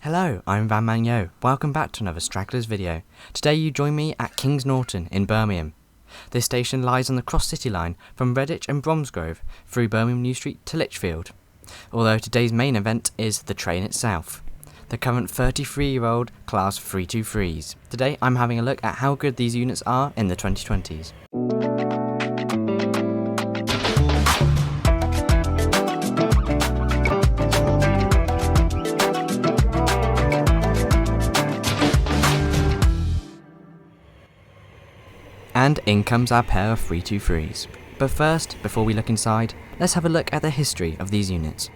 Hello, I'm Vanmanyo. Welcome back to another Stragglers video. Today you join me at Kings Norton in Birmingham. This station lies on the Cross-City line from Redditch and Bromsgrove through Birmingham New Street to Lichfield. Although today's main event is the train itself. The current 33-year-old Class 323s. Today I'm having a look at how good these units are in the 2020s. And in comes our pair of 323s. But first, before we look inside, let's have a look at the history of these units.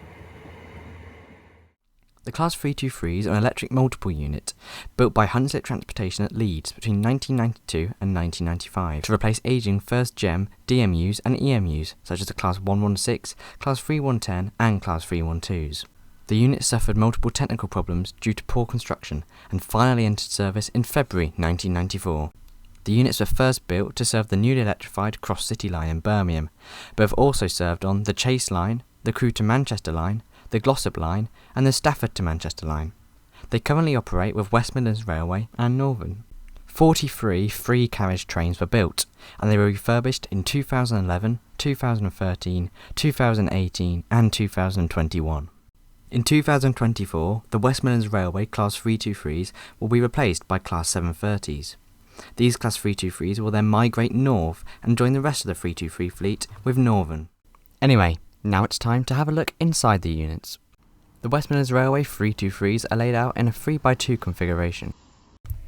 The Class 323s are an electric multiple unit, built by Hunslet Transportation at Leeds between 1992 and 1995 to replace ageing first gen DMUs and EMUs, such as the Class 116, Class 3110 and Class 312s. The unit suffered multiple technical problems due to poor construction, and finally entered service in February 1994. The units were first built to serve the newly electrified Cross-City line in Birmingham, but have also served on the Chase line, the Crewe to Manchester line, the Glossop line, and the Stafford to Manchester line. They currently operate with West Midlands Railway and Northern. 43 free-carriage trains were built, and they were refurbished in 2011, 2013, 2018 and 2021. In 2024, the West Midlands Railway Class 323s will be replaced by Class 730s. These Class 323s will then migrate north and join the rest of the 323 fleet with Northern. Anyway, now it's time to have a look inside the units. The West Midlands Railway 323s are laid out in a 3x2 configuration.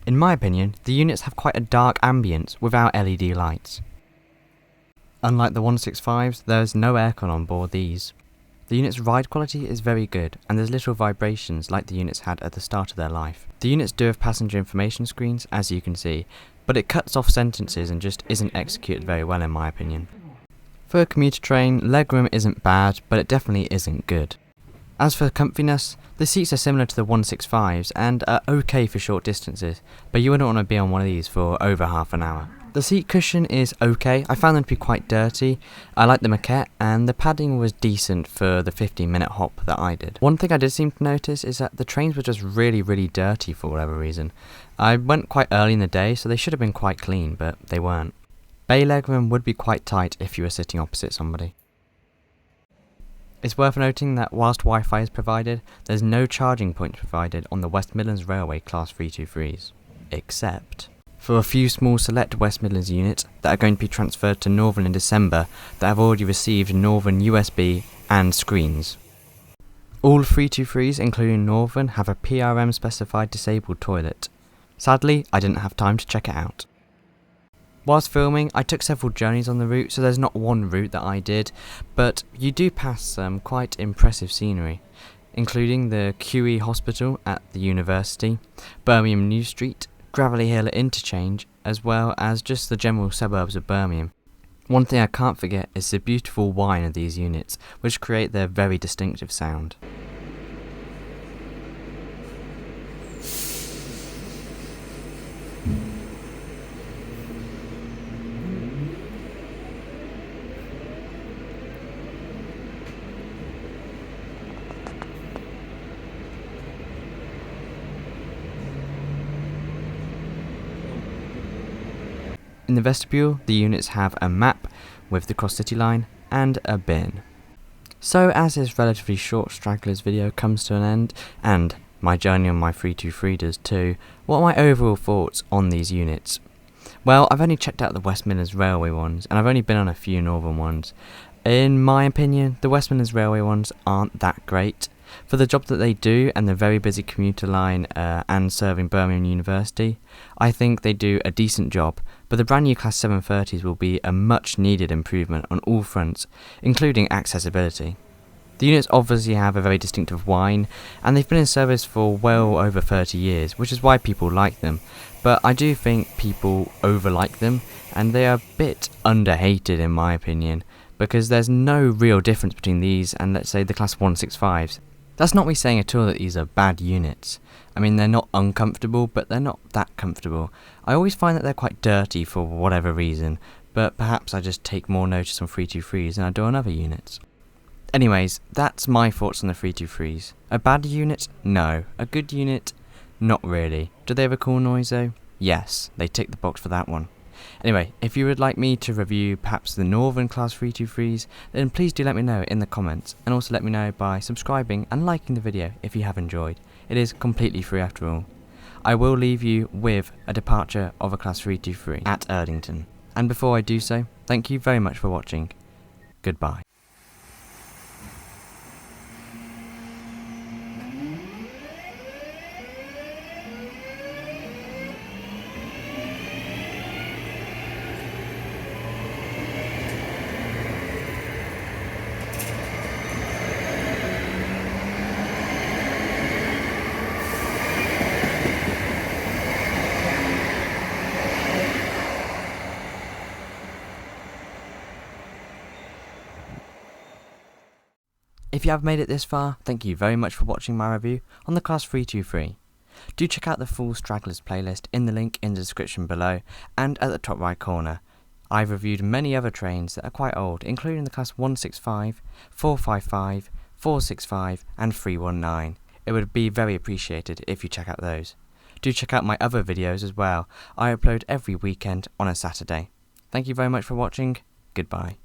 In my opinion, the units have quite a dark ambience without LED lights. Unlike the 165s, there is no aircon on board these. The unit's ride quality is very good, and there's little vibrations like the units had at the start of their life. The units do have passenger information screens, as you can see, but it cuts off sentences and just isn't executed very well in my opinion. For a commuter train, legroom isn't bad, but it definitely isn't good. As for comfiness, the seats are similar to the 165s and are okay for short distances, but you wouldn't want to be on one of these for over half an hour. The seat cushion is okay. I found them to be quite dirty. I like the maquette, and the padding was decent for the 15-minute hop that I did. One thing I did seem to notice is that the trains were just really dirty for whatever reason. I went quite early in the day, so they should have been quite clean, but they weren't. Bay legroom would be quite tight if you were sitting opposite somebody. It's worth noting that whilst Wi-Fi is provided, there's no charging points provided on the West Midlands Railway Class 323s, except for a few small select West Midlands units that are going to be transferred to Northern in December that have already received Northern USB and screens. All 323s, including Northern, have a PRM specified disabled toilet. Sadly, I didn't have time to check it out. Whilst filming, I took several journeys on the route, so there's not one route that I did, but you do pass some quite impressive scenery, including the QE Hospital at the university, Birmingham New Street, Gravelly Hill Interchange, as well as just the general suburbs of Birmingham. One thing I can't forget is the beautiful whine of these units, which create their very distinctive sound. In the vestibule, the units have a map with the Cross-City line and a bin. So as this relatively short Stragglers video comes to an end, and my journey on my 323 does too, what are my overall thoughts on these units? Well, I've only checked out the West Midlands Railway ones, and I've only been on a few Northern ones. In my opinion, the West Midlands Railway ones aren't that great. For the job that they do and the very busy commuter line and serving Birmingham University, I think they do a decent job, but the brand new Class 730s will be a much needed improvement on all fronts, including accessibility. The units obviously have a very distinctive whine, and they've been in service for well over 30 years, which is why people like them, but I do think people over-like them, and they are a bit under-hated in my opinion, because there's no real difference between these and let's say the Class 165s. That's not me saying at all that these are bad units. I mean, they're not uncomfortable, but they're not that comfortable. I always find that they're quite dirty for whatever reason, but perhaps I just take more notice on 323s than I do on other units. Anyways, that's my thoughts on the 323s. A bad unit? No. A good unit? Not really. Do they have a cool noise though? Yes, they tick the box for that one. Anyway, if you would like me to review perhaps the Northern Class 323s, then please do let me know in the comments, and also let me know by subscribing and liking the video if you have enjoyed. It is completely free after all. I will leave you with a departure of a Class 323 at Erdington. And before I do so, thank you very much for watching. Goodbye. If you have made it this far, thank you very much for watching my review on the Class 323. Do check out the full Stragglers playlist in the link in the description below and at the top right corner. I've reviewed many other trains that are quite old, including the Class 165, 455, 465 and 319. It would be very appreciated if you check out those. Do check out my other videos as well. I upload every weekend on a Saturday. Thank you very much for watching. Goodbye.